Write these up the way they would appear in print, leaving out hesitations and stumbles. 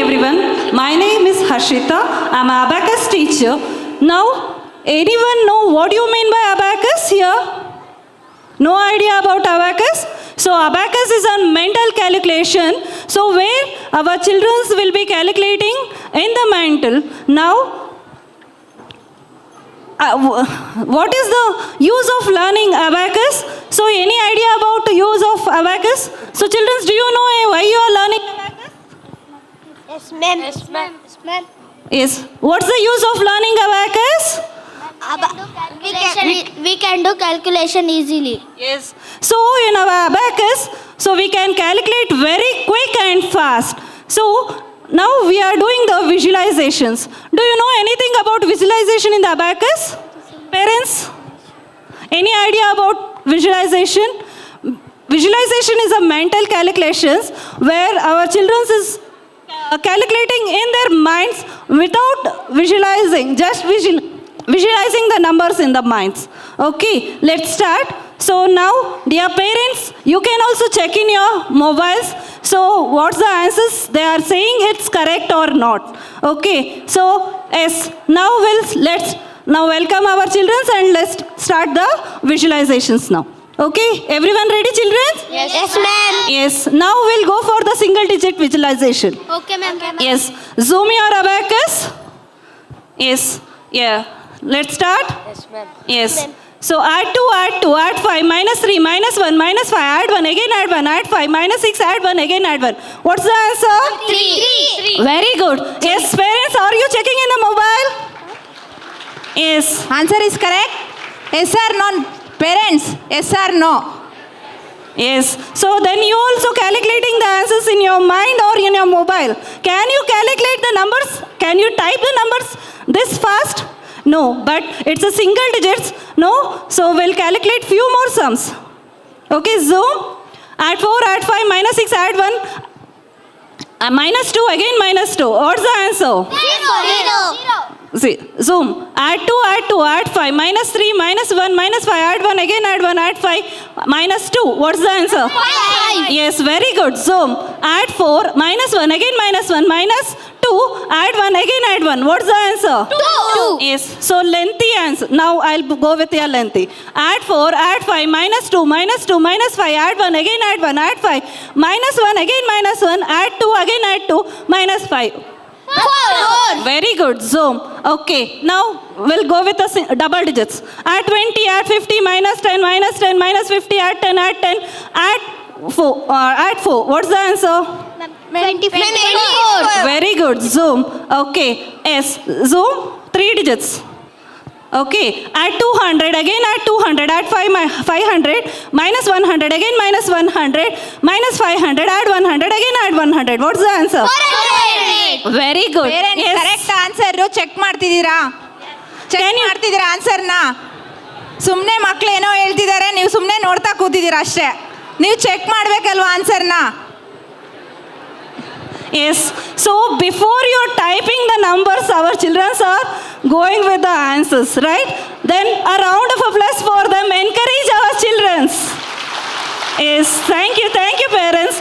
everyone. My name is Harshita. I'm an abacus teacher. Now, anyone know what you mean by abacus here? No idea about abacus? So abacus is a mental calculation. So where our children will be calculating in the mental. Now, what is the use of learning abacus? So any idea about the use of abacus? So children, do you know why you are learning abacus? Yes, ma'am. Yes, ma'am. Yes, ma'am. Yes. What's the use of learning abacus? We can do calculation easily. Yes. So in our abacus, so we can calculate very quick and fast. So now we are doing the visualizations. Do you know anything about visualization in the abacus? Parents? Any idea about visualization? Visualization is a mental calculations where our children is calculating in their minds without visualizing, just visualizing the numbers in the minds. Okay, let's start. So now, dear parents, you can also check in your mobiles. So what's the answers? They are saying it's correct or not. Okay, so yes, now let's now welcome our children and let's start the visualizations now. Okay, everyone ready, children? Yes, yes, ma'am. Yes, now we'll go for the single digit visualization. Okay, ma'am. Yes, zoom your abacus. Yes, yeah. Let's start. Yes, ma'am. Yes. So add 2, add 2, add 5, minus 3, minus 1, minus 5, add 1, again add 1, add 5, minus 6, add 1, again add 1. What's the answer? 3. Very good. Yes, parents, are you checking in the mobile? Yes. Answer is correct? Yes or no? Parents, yes or no? Yes. So then you also calculating the answers in your mind or in your mobile. Can you calculate the numbers? Can you type the numbers this fast? No, but it's a single digits. No, so we'll calculate few more sums. Okay, zoom. Add 4, add 5, minus 6, add 1. Minus 2, again minus 2. What's the answer? 0. See, zoom. Add 2, add 2, add 5, minus 3, minus 1, minus 5, add 1, again add 1, add 5, minus 2. What's the answer? 5. Yes, very good. Zoom. Add 4, minus 1, again minus 1, minus 2, add 1, again add 1. What's the answer? 2. Yes, so lengthy answer. Now I'll go with your lengthy. Add 4, add 5, minus 2, minus 2, minus 5, add 1, again add 1, add 5, minus 1, again minus 1, add 2, again add 2, minus 5. 4. Very good. Zoom. Okay. Now we'll go with the double digits. Add 20, add 50, minus 10, minus 10, minus 50, add 10, add 10, add 4. Add 4. What's the answer? 24. Very good. Zoom. Okay. Yes. Zoom. 3 digits. Okay. Add 200. Again add 200. Add 500. Minus 100. Again minus 100. Minus 500. Add 100. Again add 100. What's the answer? 400. Very good. Parents, Yes. Correct answer check ಮಾಡ್ತಿದ್ದೀರಾ? Check ಮಾಡ್ತಿದ್ದೀರಾ ಆನ್ಸರ್ನ? ಸುಮ್ಮನೆ ಮಕ್ಳು ಏನೋ ಹೇಳ್ತಿದ್ದಾರೆ, ನೀವು ಸುಮ್ಮನೆ ನೋಡ್ತಾ ಕೂತಿದ್ದೀರಾ ಅಷ್ಟೇ. ನೀವು check ಮಾಡಬೇಕಲ್ವಾ ಆನ್ಸರ್ನ? Yes. So before you're typing the numbers, our children are going with the answers, right? Then a round of applause for them. Encourage our children. Yes. Thank you, parents.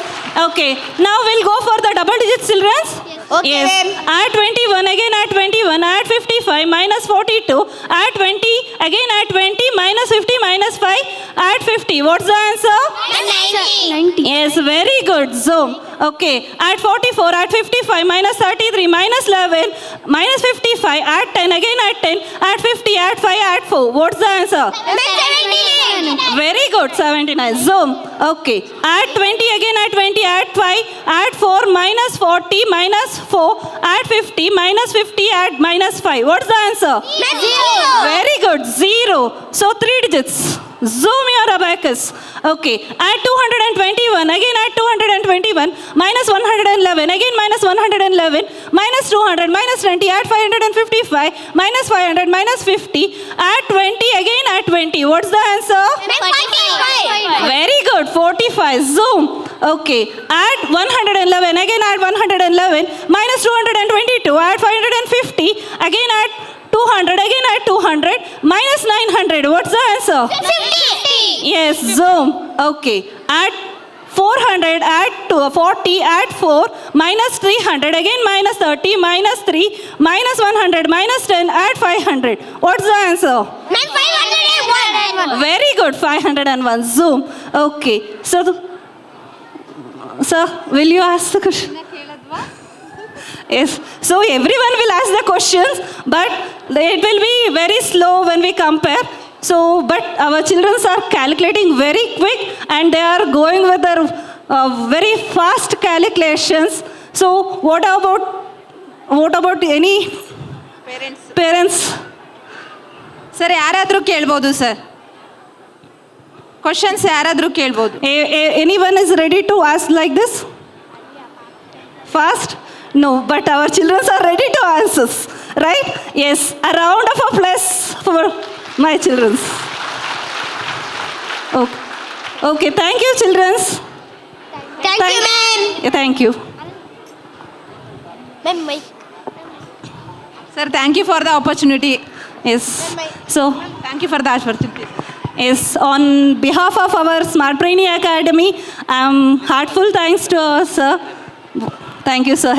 Okay. Now we'll go for the double digits, children. Okay, Yes. ma'am. Add 21, again add 21, add 55, minus 42, add 20, again add 20, minus 50, minus 5, add 50. What's the answer? 90. Yes, very good. Zoom. Okay. Add 44, add 55, minus 33, minus 11, minus 55, add 10, again add 10, add 50, add 5, add 4. What's the answer? 17. Very good. 79. Zoom. Okay. Add 20, again add 20, add 5, add 4, minus 40, minus 4, add 50, minus 50, add minus 5. What's the answer? 0. Very good. 0. So 3 digits. Zoom your abacus. Okay. Add 221. Again add 221. Minus 111. Again minus 111. Minus 200. Minus 20. Add 555. Minus 500. Minus 50. Add 20. Again add 20. What's the answer? 45. Very good. 45. Zoom. Okay. Add 111. Again add 111. Minus 222. Add 550. Again add 200. Again add 200. Minus 900. What's the answer? 50. Yes. Zoom. Okay. Add 400 add to 40 add 4 minus 300 again minus 30 minus 3 minus 100 minus 10 add 500. What's the answer? Ma'am, 501. Very good, 501. Zoom. Okay. So, sir, will you ask the question? Yes. So everyone will ask the questions, but it will be very slow when we compare. So, but our children are calculating very quick and they are going with their very fast calculations. So, what about any parents? Sir ಯಾರಾದರೂ ಕೇಳ್ಬೋದು sir, questions ಯಾರಾದರೂ ಕೇಳ್ಬೋದು. Anyone is ready to ask like this? Fast? No, but our children are ready to answer, right? Yes, a round of applause for my children. Okay, okay, thank you, children. Thank you, ma'am. Yeah, thank you. Ma'am, mic. Sir thank you for the opportunity. Yes, so thank you for the opportunity. yes, on behalf of our Smart Brainy Academy, heartful thanks to our sir. Thank you, sir.